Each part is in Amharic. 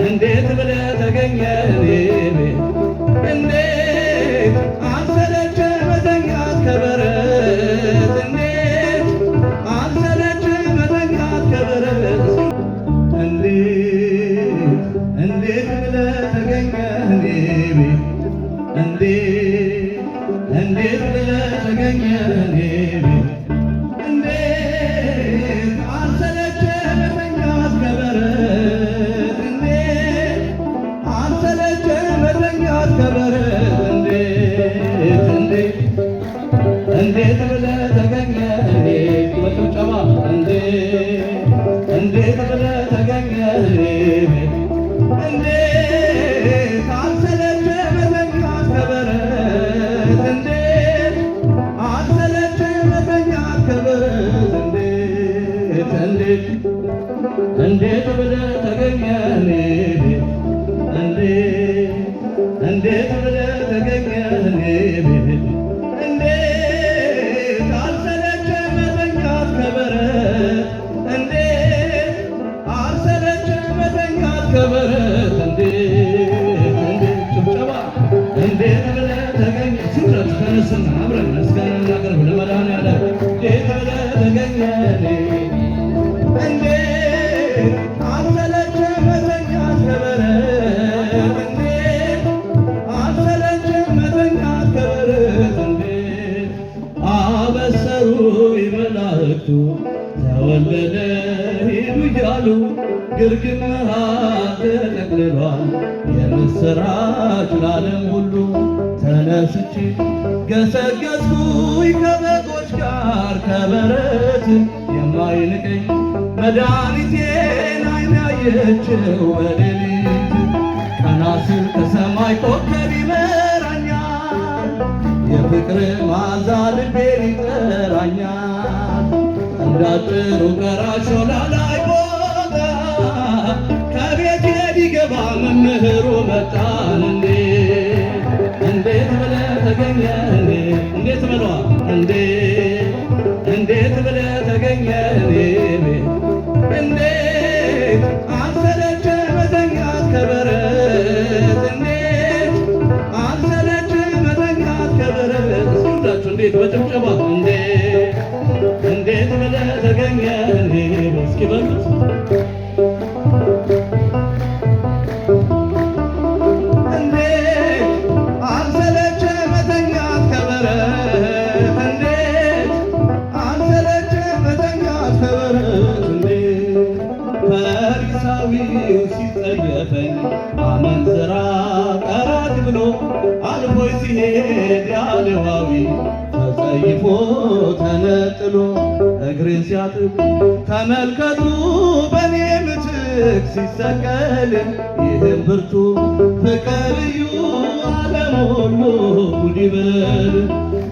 እንዴት ብለህ ተገኘ እኔ ቤት እንዴት አልሰለቸ መተኛት ከበረት እንዴት አልሰለቸ መተኛት ከበረት እንዴት ብለህ ተገኘ እኔ ቤት እንዴት ብለህ ተገኘ እኔ ቤት እንዴት አልሰለቸ መተኛት ከበረት እንዴት አልሰለቸ መተኛት ከበረት እንዴት ብለህ ተገኘ እኔ በጭብጨባ እንዴት ብለህ ተገኘ እኔ ቤት እንዴት አልሰለቸ መተኛት ከበረት እንዴት አልሰለቸ መተኛት ከበረት እንዴት ብለህ ተገኘ እኔ ቤት እንዴት ብለህ ተገኘ እኔ ቤት እንዴት አልሰለቸ መተኛት ከበረት እንዴት አልሰለቸ መተኛት ከበረት ጭብጨባ እንዴት ብለህ ተገኘ ሲረት ተነስና አብረን ምስጋና እናቅርብ ለመድኃኔዓለም እንዴት ብለህ ተገኘ እንዴት አልሰለቸ መተኛት ከበረት እንዴት አልሰለቸ መተኛት ከበረት አበሰሩኝ መላእክቱ ተወለደ ሂዱ እያሉ ግርግምህ ተጠቅልሏል የምስራች ለዓለም ሁሉ ተነስቼ ገሰገስኩኝ ከበጎች ጋር ከበረት የማይንቀኝ መድኃኒቴን ዓይን ያየችው በሌሊት ቀና ስል ከሰማይ ኮከብ ይመራኛል የፍቅር መዓዛ ልቤን ይጠራኛል እንዳጭሩ ቀራሽ ሾላ ላይ ቦታ ከቤቴ ሊገባ መምህሩ መጣን እንዴት ብለህ ተገኘ እንዴት በሏ እንዴት ብለህ ተገኘ እኔ ቤት እንዴት አልሰለቸ መተኛት ከበረት እንዴት አልሰለቸ መተኛት ከበረት ሁላችሁ እንዴት በጭብጨባ እንዴት ብለህ ተገኘ እኔ እስኪ በሉት እንዴት አልሰለቸ መተኛት ከበረት እንዴት አልሰለቸ መተኛት ከበረት ፈሪሳዊው ሲጸየፈኝ አመንዝራ ቀረት ብሎ አልፎኝ ሲሄድ ያለዋዊ ተጸይፎ ተነጥሎ እግሬን ሲያጥብ ተመልከቱ በኔ ምትክ ሲሰቀል ይህም ብርቱ ፍቅር እዩ ዓለም ሁሉ ጉድ ይበል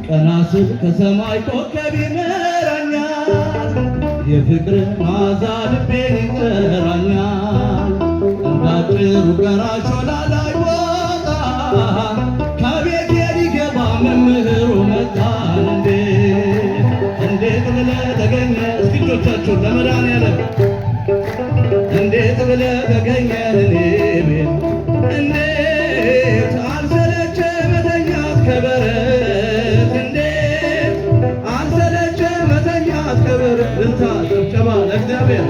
ቀና ስል ከሰማይ ኮከብ ይመራኛል የፍቅር መዓዛ ልቤን ይጠራኛል እንዳጭሩ ቀራሽ ሾላ ላይ ቦታ ከቤቴ ሊገባ መምህሩ መጣን እንዴት ብለህ ተገኘ እስኪ እጆቻችሁን ለመድኃኔዓለም እንዴት ብለህ ተገኘ እኔ ቤት እንዴት አልሰለቸ መተኛት ከበረት እንዴት አልሰለቸ መተኛት ከበረት ልልታ ጭብጨባ ለእግዚአብሔር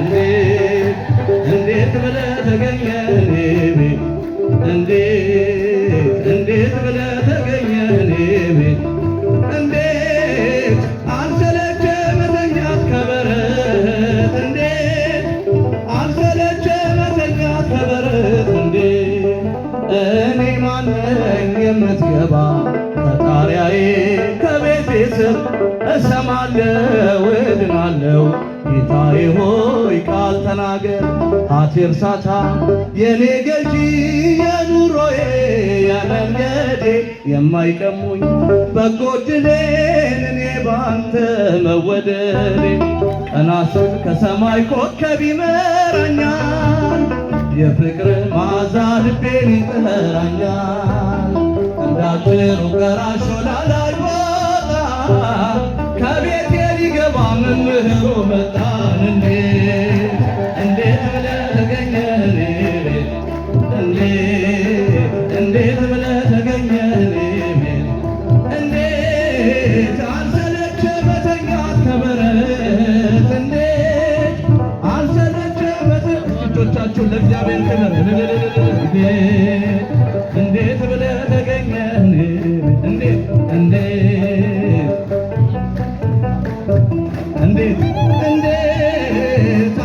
እንዴት ብለህ ተገኘ እኔ ቤት እንዴት ብለህ ተገኘ እኔ ቤት እንዴት አልሰለቸ መተኛት ከበረት እንዴት አልሰለቸ መተኛት ከበረት እኔ ማነኝ የምትገባ ከጣሪያዬ ከቤቴ ስር እሰማለሁ እድናለሁ ጌታዬ ሆይ ቃል ተናገር አትርሳታ የኔ ገዢ የኑሮዬ የመንገዴ የማይቀሙኝ በጎ ዕድሌን እኔ ባንተ መወደዴ ቀና ስል ከሰማይ ኮከብ ይመራኛል የፍቅር መዓዛ ልቤን ይጠራኛል እንዳጭሩ ቀራሽ ሾላ ላይ ቦታ ከቤቴ ሊገባ መምህሩ መጣን እንዴት ብለህ ተገኘ እጆቻችሁን ለእግዚአብሔር ክብር እንዴት ብለህ ተገኘህ እንዴት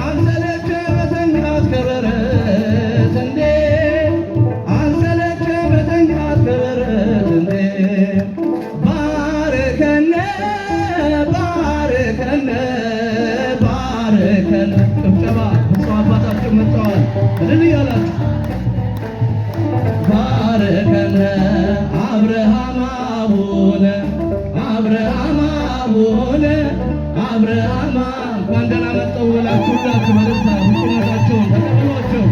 አንሰለቸ መተኛት ከበረት አንሰለቸ መተኛት ከበረት ባርከነ ጭብጨባ ብፁዕ አባታችን መጥተዋል እልል እያላችሁ ባርከነ አብርሃም እንኳን ደህና መጣሁ ብላችሁ ሁላችሁ በደስታ ምስክርነታቸውን ተቀበሏቸው።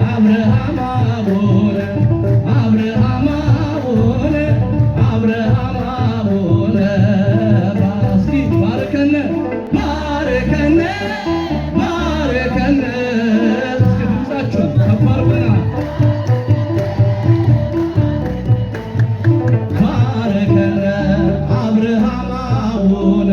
አብርሃም እስኪ ባርከነ እስኪ ድምፃችሁን ከፍ አድርጉና ባርከነ አብርሃም ባርከነ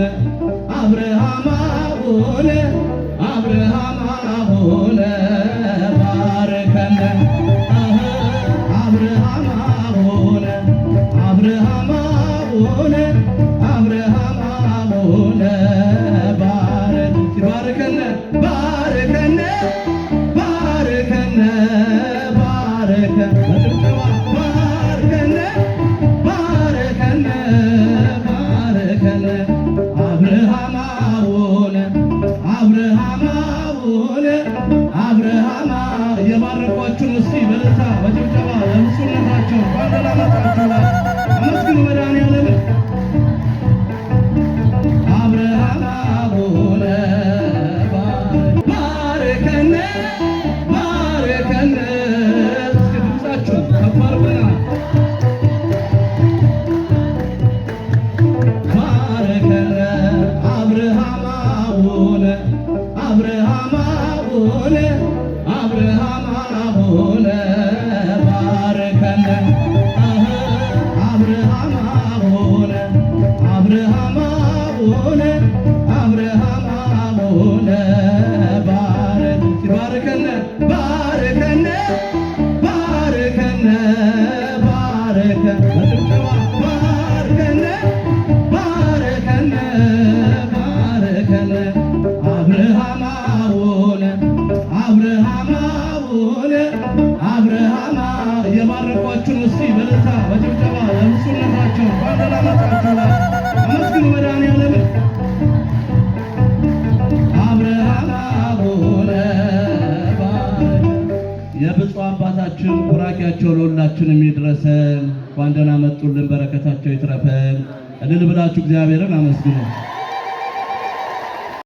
አብርሃም እየባረኳችሁ እስቲ በደስታ በጭብጨባ ለብፁዕነታቸው እንኳን ደህና መጣችሁ አመስግኑ መድኃኒዓለምን። አብርሃም ባርከነ እስኪ ድምፃችሁን ከፍ አድርጉና ባርከነ አብርሃም ባርከነ አብርሃም እየባረኳችሁ እስቲ በደስታ በጭብጨባ ለብፁዕነታቸው እንኳን ደህና መጣችሁ አመስግኑ መድኃኒዓለምን። አብርሃም የብፁዕ አባታችን ቡራኪያቸው ለሁላችንም ይድረሰን። እንኳን ደህና መጡልን፣ በረከታቸው ይትረፈን። እልል ብላችሁ እግዚአብሔርን አመስግኑ።